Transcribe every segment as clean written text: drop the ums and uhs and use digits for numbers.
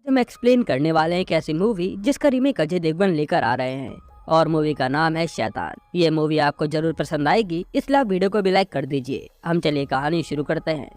हम एक्सप्लेन करने वाले हैं एक ऐसी मूवी जिसका रीमेक अजय देवगन लेकर आ रहे हैं और मूवी का नाम है शैतान। ये मूवी आपको जरूर पसंद आएगी, इसलिए आप वीडियो को भी लाइक कर दीजिए। हम चलिए कहानी शुरू करते हैं।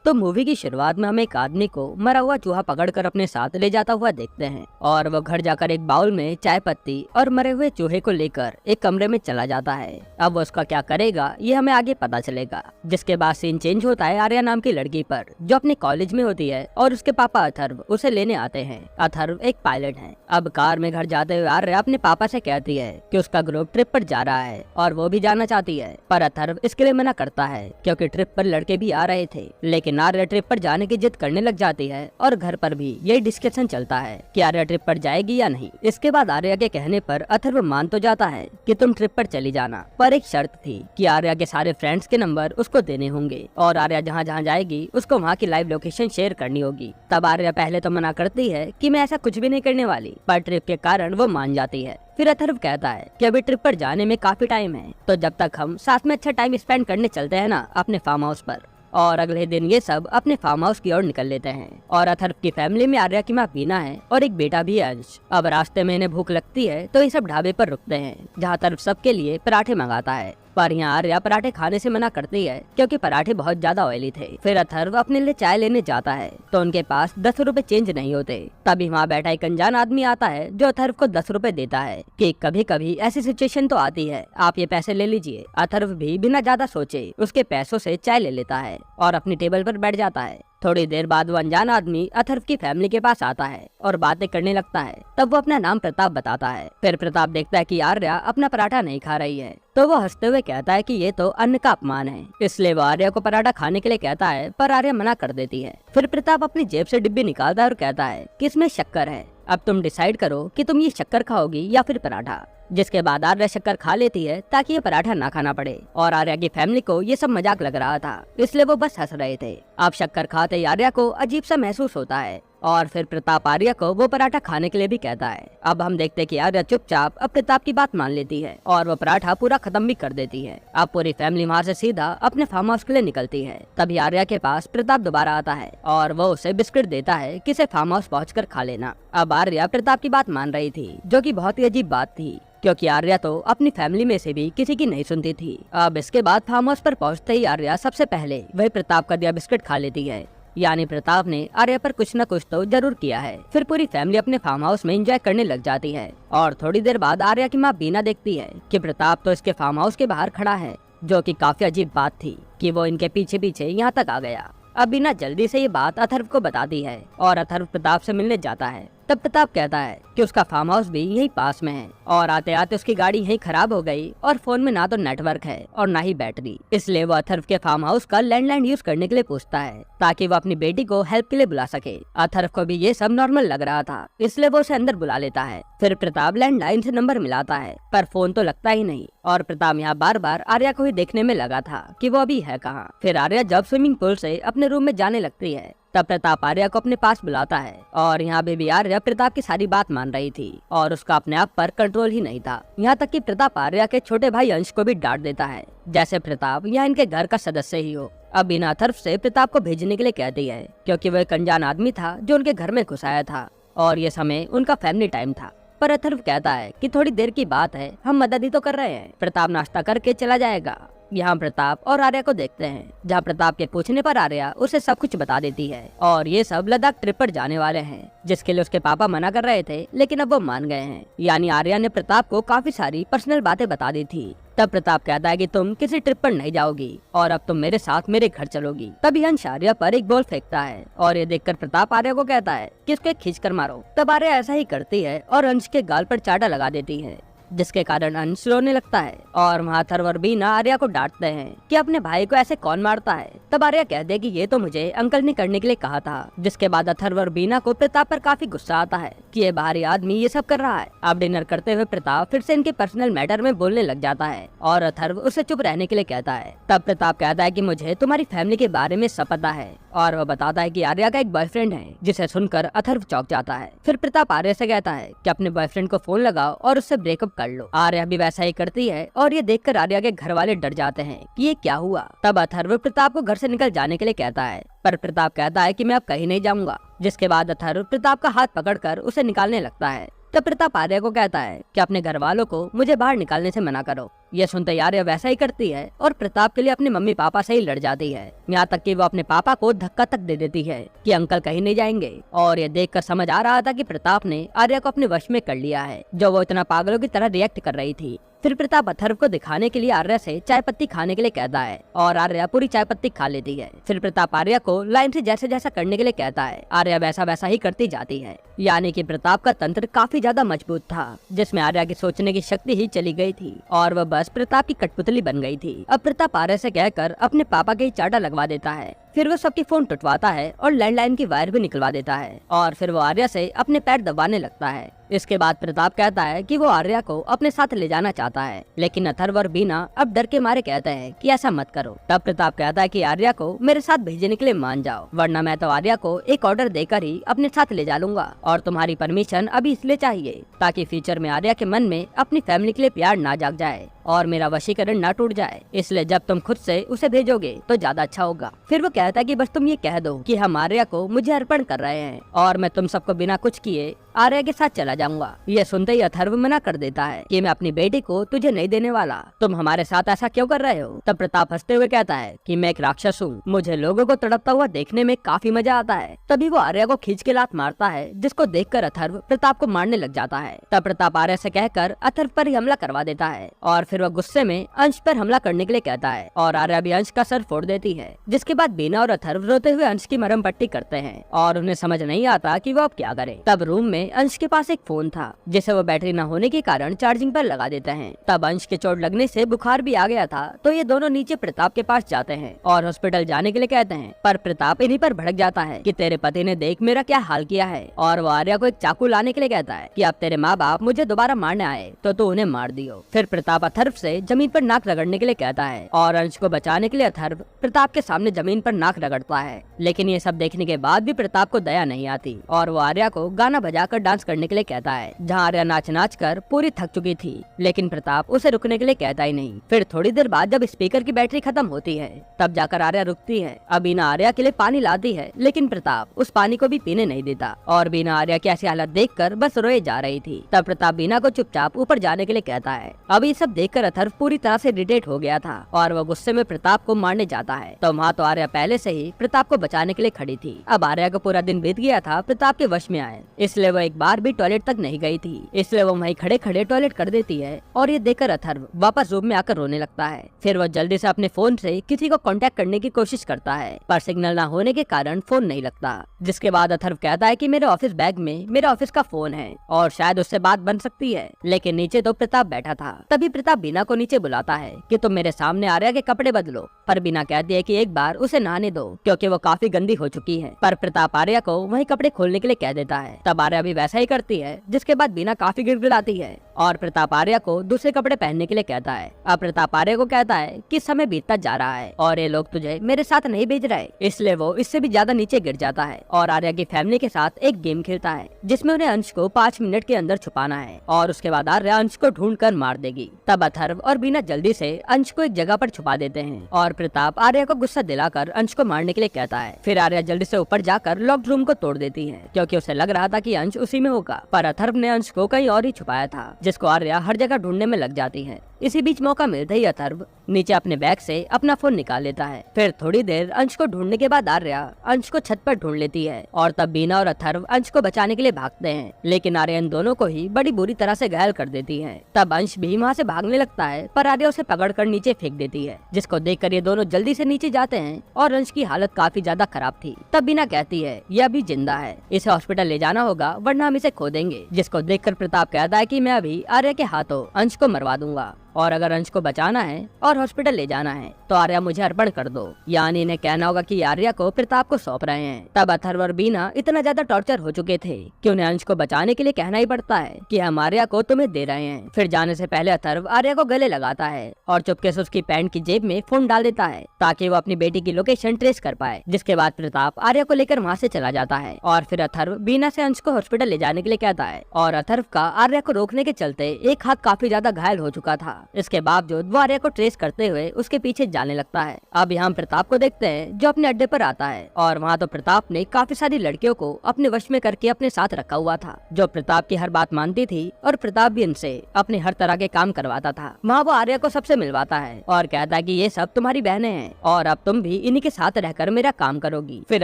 तो मूवी की शुरुआत में हम एक आदमी को मरा हुआ चूहा पकड़कर अपने साथ ले जाता हुआ देखते हैं और वो घर जाकर एक बाउल में चाय पत्ती और मरे हुए चूहे को लेकर एक कमरे में चला जाता है। अब वो उसका क्या करेगा ये हमें आगे पता चलेगा। जिसके बाद सीन चेंज होता है आर्या नाम की लड़की पर, जो अपने कॉलेज में होती है और उसके पापा अथर्व उसे लेने आते हैं। अथर्व एक पायलट है। अब कार में घर जाते हुए आर्या अपने पापा से कहती है कि उसका ग्रुप ट्रिप पर जा रहा है और वो भी जाना चाहती है, पर अथर्व इसके लिए मना करता है क्योंकि ट्रिप पर लड़के भी आ रहे थे। लेकिन आर्या ट्रिप पर जाने की जिद करने लग जाती है और घर पर भी यही डिस्कशन चलता है कि आर्या ट्रिप पर जाएगी या नहीं। इसके बाद आर्या के कहने पर अथर्व मान तो जाता है कि तुम ट्रिप पर चली जाना, पर एक शर्त थी कि आर्या के सारे फ्रेंड्स के नंबर उसको देने होंगे और आर्या जहाँ जहाँ जाएगी उसको वहाँ की लाइव लोकेशन शेयर करनी होगी। तब आर्या पहले तो मना करती है कि मैं ऐसा कुछ भी नहीं करने वाली, पर ट्रिप के कारण वो मान जाती है। फिर अथर्व कहता है कि अभी ट्रिप पर जाने में काफी टाइम है, तो जब तक हम साथ में अच्छा टाइम स्पेंड करने चलते हैं ना अपने फार्म हाउस पर। और अगले दिन ये सब अपने फार्म हाउस की ओर निकल लेते हैं और अथर्व की फैमिली में आर्या की माँ बीना है और एक बेटा भी है अंश। अब रास्ते में इन्हें भूख लगती है तो ये सब ढाबे पर रुकते हैं, जहाँ अथर्व सबके लिए पराठे मंगाता है, पर यहाँ आर्या पराठे खाने से मना करती है क्योंकि पराठे बहुत ज्यादा ऑयली थे। फिर अथर्व अपने लिए चाय लेने जाता है तो उनके पास 10 रुपए चेंज नहीं होते। तभी वहाँ बैठा एक अनजान आदमी आता है जो अथर्व को 10 रुपए देता है कि कभी कभी ऐसी सिचुएशन तो आती है, आप ये पैसे ले लीजिए। अथर्व भी बिना ज्यादा सोचे उसके पैसों से चाय ले लेता है और अपनी टेबल पर बैठ जाता है। थोड़ी देर बाद वो अनजान आदमी अथर्व की फैमिली के पास आता है और बातें करने लगता है। तब वो अपना नाम प्रताप बताता है। फिर प्रताप देखता है कि आर्या अपना पराठा नहीं खा रही है, तो वो हंसते हुए कहता है कि ये तो अन्न का अपमान है, इसलिए वो आर्या को पराठा खाने के लिए कहता है, पर आर्या मना कर देती है। फिर प्रताप अपनी जेब से डिब्बी निकालता है और कहता है कि इसमें शक्कर है, अब तुम डिसाइड करो कि तुम ये शक्कर खाओगी या फिर पराठा। जिसके बाद आर्या शक्कर खा लेती है ताकि ये पराठा ना खाना पड़े और आर्या की फैमिली को ये सब मजाक लग रहा था, इसलिए वो बस हंस रहे थे। अब शक्कर खाते ही आर्या को अजीब सा महसूस होता है और फिर प्रताप आर्या को वो पराठा खाने के लिए भी कहता है। अब हम देखते कि आर्या चुपचाप अब प्रताप की बात मान लेती है और वो पराठा पूरा खत्म भी कर देती है। अब पूरी फैमिली वहाँ से सीधा अपने फार्म हाउस के लिए निकलती है। तभी आर्या के पास प्रताप दोबारा आता है और वो उसे बिस्किट देता है कि इसे फार्म हाउस पहुँच खा लेना। अब आर्या प्रताप की बात मान रही थी, जो की बहुत ही अजीब बात थी क्योंकि आर्या तो अपनी फैमिली में से भी किसी की नहीं सुनती थी। अब इसके बाद फार्म हाउस पर पहुंचते ही आर्या सबसे पहले वही प्रताप का दिया बिस्किट खा लेती है, यानी प्रताप ने आर्या पर कुछ न कुछ तो जरूर किया है। फिर पूरी फैमिली अपने फार्म हाउस में एंजॉय करने लग जाती है और थोड़ी देर बाद आर्या की माँ बीना देखती है कि प्रताप तो इसके फार्म हाउस के बाहर खड़ा है, जो कि काफी अजीब बात थी कि वो इनके पीछे पीछे यहाँ तक आ गया। अब बीना जल्दी से ये बात अथर्व को बताती है और अथर्व प्रताप से मिलने जाता है। तब प्रताप कहता है कि उसका फार्म हाउस भी यहीं पास में है और आते आते उसकी गाड़ी यहीं खराब हो गई और फोन में ना तो नेटवर्क है और ना ही बैटरी, इसलिए वो अथर्व के फार्म हाउस का लैंडलाइन यूज करने के लिए पूछता है ताकि वो अपनी बेटी को हेल्प के लिए बुला सके। अथर्व को भी ये सब नॉर्मल लग रहा था, इसलिए वो उसे अंदर बुला लेता है। फिर प्रताप लैंडलाइन से नंबर मिलाता है, पर फोन तो लगता ही नहीं और प्रताप यहाँ बार बार आर्या को ही देखने में लगा था कि वो अभी है कहाँ। फिर आर्या जब स्विमिंग पूल से अपने रूम में जाने लगती है तब प्रताप आर्या को अपने पास बुलाता है और यहाँ भी आर्या प्रताप की सारी बात मान रही थी और उसका अपने आप पर कंट्रोल ही नहीं था। यहाँ तक कि प्रताप आर्या के छोटे भाई अंश को भी डांट देता है, जैसे प्रताप यहाँ इनके घर का सदस्य ही हो। अब बिना अथर्व से प्रताप को भेजने के लिए कहती है क्योंकि वह एक अनजान आदमी था जो उनके घर में घुस आया था और ये समय उनका फैमिली टाइम था। पर अथर्व कहता है कि थोड़ी देर की बात है, हम मदद ही तो कर रहे हैं। प्रताप नाश्ता करके चला जाएगा। यहाँ प्रताप और आर्या को देखते हैं, जहाँ प्रताप के पूछने पर आर्या उसे सब कुछ बता देती है और ये सब लद्दाख ट्रिप पर जाने वाले हैं, जिसके लिए उसके पापा मना कर रहे थे, लेकिन अब वो मान गए हैं। यानी आर्या ने प्रताप को काफी सारी पर्सनल बातें बता दी थी। तब प्रताप कहता है कि तुम किसी ट्रिप पर नहीं जाओगी और अब तुम मेरे साथ मेरे घर चलोगी। तभी अंश आर्या पर एक बॉल फेंकता है और ये देखकर प्रताप आर्या को कहता है कि इसको खींच कर मारो। तब आर्या ऐसा ही करती है और अंश के गाल पर चाटा लगा देती है, जिसके कारण अंश रोने लगता है और वहाँ अथर्व और बीना आर्या को डांटते हैं कि अपने भाई को ऐसे कौन मारता है। तब आर्या कहते हैं कि ये तो मुझे अंकल ने करने के लिए कहा था। जिसके बाद अथर्व और बीना को प्रताप पर काफी गुस्सा आता है कि ये बाहरी आदमी ये सब कर रहा है। अब डिनर करते हुए प्रताप फिर से इनके पर्सनल मैटर में बोलने लग जाता है और अथर्व उसे चुप रहने के लिए कहता है। तब प्रताप कहता है कि मुझे तुम्हारी फैमिली के बारे में सब पता है और वो बताता है कि आर्या का एक बॉयफ्रेंड है, जिसे सुनकर अथर्व चौंक जाता है। फिर प्रताप आर्या से कहता है कि अपने बॉयफ्रेंड को फोन लगाओ और उससे ब्रेकअप कर लो। आर्या भी वैसा ही करती है और ये देखकर आर्या के घर वाले डर जाते हैं कि ये क्या हुआ। तब अथर्व प्रताप को घर से निकल जाने के लिए कहता है, पर प्रताप कहता है कि मैं अब कहीं नहीं जाऊंगा। जिसके बाद अथर्व प्रताप का हाथ पकड़कर उसे निकालने लगता है। तब प्रताप आर्या को कहता है कि अपने घर वालों को मुझे बाहर निकालने से मना करो। यह सुनते आर्या वैसा ही करती है और प्रताप के लिए अपने मम्मी पापा से ही लड़ जाती है। यहाँ तक कि वो अपने पापा को धक्का तक दे देती है कि अंकल कहीं नहीं जाएंगे। और ये देखकर समझ आ रहा था कि प्रताप ने आर्या को अपने वश में कर लिया है, जो वो इतना पागलों की तरह रिएक्ट कर रही थी। फिर प्रताप अथर्व को दिखाने के लिए आर्या से चाय पत्ती खाने के लिए कहता है और आर्या पूरी चाय पत्ती खा लेती है। फिर प्रताप आर्या को लाइन से जैसे जैसा करने के लिए कहता है, आर्या वैसा वैसा ही करती जाती है। यानी कि प्रताप का तंत्र काफी ज्यादा मजबूत था, जिसमें आर्या की सोचने की शक्ति ही चली गई थी और वह बस प्रताप की कठपुतली बन गई थी। अब प्रताप आर्या से कहकर अपने पापा के ही चाटा लगवा देता है। फिर वो सबकी फोन टुटवाता है और लैंडलाइन की वायर भी निकलवा देता है और फिर वो आर्या से अपने पैर दबाने लगता है। इसके बाद प्रताप कहता है कि वो आर्या को अपने साथ ले जाना चाहता है, लेकिन अथर्व और बीना अब डर के मारे कहते हैं कि ऐसा मत करो। तब प्रताप कहता है कि आर्या को मेरे साथ भेजने के लिए मान जाओ, वरना मैं तो आर्या को एक ऑर्डर देकर ही अपने साथ ले जा लूंगा और तुम्हारी परमिशन अभी इसलिए चाहिए ताकि फ्यूचर में आर्या के मन में अपनी फैमिली के लिए प्यार ना जाग जाए और मेरा वशीकरण ना टूट जाए। इसलिए जब तुम खुद से उसे भेजोगे तो ज्यादा अच्छा होगा। फिर वो कहता है कि बस तुम ये कह दो कि हम आर्या को मुझे अर्पण कर रहे हैं और मैं तुम सबको बिना कुछ किए आर्या के साथ चला जाऊंगा। ये सुनते ही अथर्व मना कर देता है कि मैं अपनी बेटी को तुझे नहीं देने वाला, तुम हमारे साथ ऐसा क्यों कर रहे हो। तब प्रताप हंसते हुए कहता है कि मैं एक राक्षस हूँ, मुझे लोगों को तड़पता हुआ देखने में काफी मजा आता है। तभी वो आर्या को खींच के लात मारता है, जिसको देखकर अथर्व प्रताप को मारने लग जाता है। तब प्रताप आर्या से कहकर अथर्व पर ही हमला करवा देता है और फिर वह गुस्से में अंश पर हमला करने के लिए कहता है और आर्या भी अंश का सर फोड़ देती है। जिसके बाद बीना और अथर्व रोते हुए अंश की मरहम पट्टी करते हैं और उन्हें समझ नहीं आता कि वो अब क्या करे। तब रूम में अंश के पास एक फोन था, जिसे वो बैटरी न होने के कारण चार्जिंग पर लगा देते हैं। तब अंश के चोट लगने से बुखार भी आ गया था, तो ये दोनों नीचे प्रताप के पास जाते हैं और हॉस्पिटल जाने के लिए कहते हैं। पर प्रताप इन्हीं पर भड़क जाता है कि तेरे पति ने देख मेरा क्या हाल किया है और वो आर्या को एक चाकू लाने के लिए कहता है कि अब तेरे माँ बाप मुझे दोबारा मारने आए तो तू उन्हें मार दियो। फिर प्रताप अथर्व से जमीन पर नाक रगड़ने के लिए कहता है और अंश को बचाने के लिए अथर्व प्रताप के सामने जमीन पर नाक रगड़ता है। लेकिन ये सब देखने के बाद भी प्रताप को दया नहीं आती और वो आर्या को गाना बजाकर डांस करने के लिए कहता है, जहाँ आर्या नाच नाच कर पूरी थक चुकी थी। लेकिन प्रताप उसे रुकने के लिए कहता ही नहीं। फिर थोड़ी देर बाद जब स्पीकर की बैटरी खत्म होती है तब जाकर आर्या रुकती है। अब बीना आर्या के लिए पानी लाती है, लेकिन प्रताप उस पानी को भी पीने नहीं देता और बीना आर्या की ऐसी हालत देखकर बस रोए जा रही थी। तब प्रताप बीना को चुपचाप ऊपर जाने के लिए कहता है। अब ये सब देखकर अथर्व पूरी तरह से इरिटेट हो गया था और वह गुस्से में प्रताप को मारने जाता है। तो वहाँ तो आर्या पहले से ही प्रताप को बचाने के लिए खड़ी थी। अब आर्या को पूरा दिन बीत गया था प्रताप के वश में आए, इसलिए वो एक बार भी टॉयलेट तक नहीं गई थी। इसलिए वो वहीं खड़े खड़े टॉयलेट कर देती है और ये देखकर अथर्व वापस रूम में आकर रोने लगता है। फिर वो जल्दी से अपने फोन से किसी को कांटेक्ट करने की कोशिश करता है, पर सिग्नल ना होने के कारण फोन नहीं लगता। जिसके बाद अथर्व कहता है कि मेरे ऑफिस बैग में मेरे ऑफिस का फोन है और शायद उससे बात बन सकती है। लेकिन नीचे तो प्रताप बैठा था। तभी प्रताप बीना को नीचे बुलाता है कि तुम मेरे सामने आर्या के कपड़े बदलो, पर बीना कहती है कि एक बार उसे नहाने दो क्योंकि वो काफी गंदी हो चुकी है। पर प्रताप आर्या को वही कपड़े खोलने के लिए कह देता है। तब आर्या भी वैसा ही करती है। जिसके बाद बीना काफी गिड़गिड़ाती है और प्रताप आर्या को दूसरे कपड़े पहनने के लिए कहता है। अब प्रताप आर्या को कहता है कि समय बीतता जा रहा है और ये लोग तुझे मेरे साथ नहीं भेज रहे, इसलिए वो इससे भी ज्यादा नीचे गिर जाता है और आर्या की फैमिली के साथ एक गेम खेलता है जिसमें उन्हें अंश को 5 मिनट के अंदर छुपाना है और उसके बाद आर्या अंश को ढूंढ कर मार देगी। तब अथर्व और बीना जल्दी से अंश को एक जगह पर छुपा देते हैं और प्रताप आर्या को गुस्सा दिलाकर अंश को मारने के लिए कहता है। फिर आर्या जल्दी से ऊपर जाकर लॉक्ड रूम को तोड़ देती है क्योंकि उसे लग रहा था कि अंश उसी में होगा, पर अथर्व ने अंश को कहीं और ही छुपाया था, जिसको आर्या हर जगह ढूंढने में लग जाती है। इसी बीच मौका मिलते ही अथर्व नीचे अपने बैग से अपना फोन निकाल लेता है। फिर थोड़ी देर अंश को ढूंढने के बाद आर्या अंश को छत पर ढूंढ लेती है और तब बीना और अथर्व अंश को बचाने के लिए भागते हैं, लेकिन आर्या इन दोनों को ही बड़ी बुरी तरह से घायल कर देती है। तब अंश भी वहाँ से भागने लगता है, पर आर्या उसे पकड़कर नीचे फेंक देती है, जिसको देखकर ये दोनों जल्दी से नीचे जाते हैं और अंश की हालत काफी ज्यादा खराब थी। तब बीना कहती है यह अभी जिंदा है, इसे हॉस्पिटल ले जाना होगा वरना हम इसे खो देंगे। जिसको देखकर प्रताप कहता है कि मैं अभी आर्या के हाथों अंश को मरवा दूंगा। और अगर अंश को बचाना है और हॉस्पिटल ले जाना है तो आर्या मुझे अर्पण कर दो। यानी इन्हें कहना होगा कि आर्या को प्रताप को सौंप रहे हैं। तब अथर्व और बीना इतना ज्यादा टॉर्चर हो चुके थे कि उन्हें अंश को बचाने के लिए कहना ही पड़ता है कि हम आर्या को तुम्हें दे रहे हैं। फिर जाने से पहले अथर्व आर्या को गले लगाता है और चुपके से उसकी पैंट की जेब में फोन डाल देता है ताकि वो अपनी बेटी की लोकेशन ट्रेस कर पाए। जिसके बाद प्रताप आर्या को लेकर वहाँ से चला जाता है और फिर अथर्व बीना से अंश को हॉस्पिटल ले जाने के लिए कहता है और अथर्व का आर्या को रोकने के चलते एक हाथ काफी ज्यादा घायल हो चुका था। इसके बावजूद वो आर्या को ट्रेस करते हुए उसके पीछे जाने लगता है। अब यहाँ प्रताप को देखते हैं जो अपने अड्डे पर आता है और वहाँ तो प्रताप ने काफी सारी लड़कियों को अपने वश में करके अपने साथ रखा हुआ था जो प्रताप की हर बात मानती थी और प्रताप भी इनसे अपने हर तरह के काम करवाता था। वहाँ वो आर्या को सबसे मिलवाता है और कहता है कि ये सब तुम्हारी बहनें हैं और अब तुम भी इन्हीं के साथ रहकर मेरा काम करोगी। फिर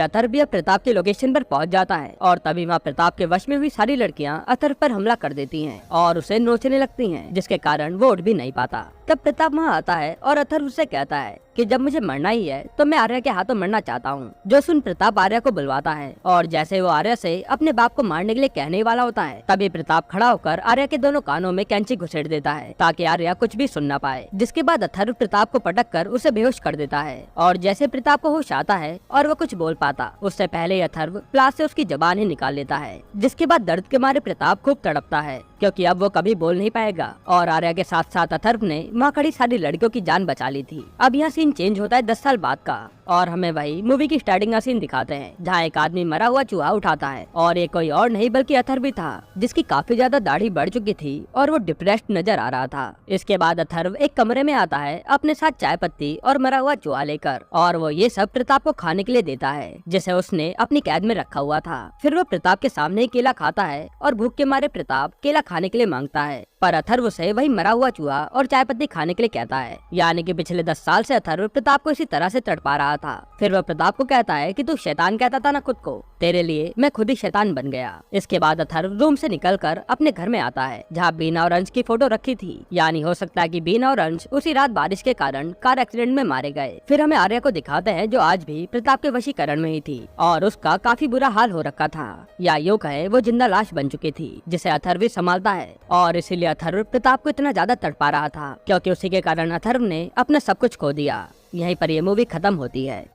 अथर्व भी अब प्रताप की लोकेशन पर पहुँच जाता है और तभी वहाँ प्रताप के वश में हुई सारी लड़कियाँ अथर्व पर हमला कर देती हैं और उसे नोचने लगती हैं जिसके कारण वो उठ भी नहीं पाता। तब प्रताप वहाँ आता है और अथर्व उससे कहता है कि जब मुझे मरना ही है तो मैं आर्या के हाथों मरना चाहता हूँ। जो सुन प्रताप आर्या को बुलवाता है और जैसे वो आर्या से अपने बाप को मारने के लिए कहने वाला होता है तभी प्रताप खड़ा होकर आर्या के दोनों कानों में कैंची घुसेड़ देता है ताकि आर्या कुछ भी सुन न पाए। जिसके बाद अथर्व प्रताप को पटक कर उसे बेहोश कर देता है और जैसे प्रताप को होश आता है और वो कुछ बोल पाता उससे पहले अथर्व प्लास से उसकी जबान ही निकाल लेता है। जिसके बाद दर्द के मारे प्रताप खूब तड़पता है क्योंकि अब वो कभी बोल नहीं पाएगा और आर्या के साथ साथ अथर्व ने वहाँ खड़ी सारी लड़कियों की जान बचा ली थी। अब यहाँ सीन चेंज होता है 10 साल बाद का और हमें वही मूवी की स्टार्टिंग का सीन दिखाते हैं जहाँ एक आदमी मरा हुआ चूहा उठाता है और ये कोई और नहीं बल्कि अथर्व भी था जिसकी काफी ज्यादा दाढ़ी बढ़ चुकी थी और वो डिप्रेस्ड नजर आ रहा था। इसके बाद अथर्व एक कमरे में आता है अपने साथ चाय पत्ती और मरा हुआ चूहा लेकर और वो ये सब प्रताप को खाने के लिए देता है जिसे उसने अपनी कैद में रखा हुआ था। फिर वो प्रताप के सामने ही केला खाता है और भूख के मारे प्रताप केला खाने के लिए मांगता है पर अथर्व उसे वही मरा हुआ चूहा और चाय पत्ती खाने के लिए कहता है। यानी कि पिछले 10 साल से अथर्व प्रताप को इसी तरह से तड़पा रहा था। फिर वह प्रताप को कहता है कि तू शैतान कहता था ना खुद को, तेरे लिए मैं खुद ही शैतान बन गया। इसके बाद अथर्व रूम से निकलकर अपने घर में आता है जहाँ बीना और अंश की फोटो रखी थी। यानी हो सकता है कि बीना और अंश उसी रात बारिश के कारण कार एक्सीडेंट में मारे गए। फिर हमें आर्या को दिखाते हैं जो आज भी प्रताप के वशीकरण में ही थी और उसका काफी बुरा हाल हो रखा था या यूं कहे वो जिंदा लाश बन चुकी थी जिसे अथर्व भी संभालता है और इसीलिए अथर्व प्रताप को इतना ज्यादा तड़पा रहा था क्योंकि उसी के कारण अथर्व ने अपना सब कुछ खो दिया। यहीं पर ये मूवी खत्म होती है।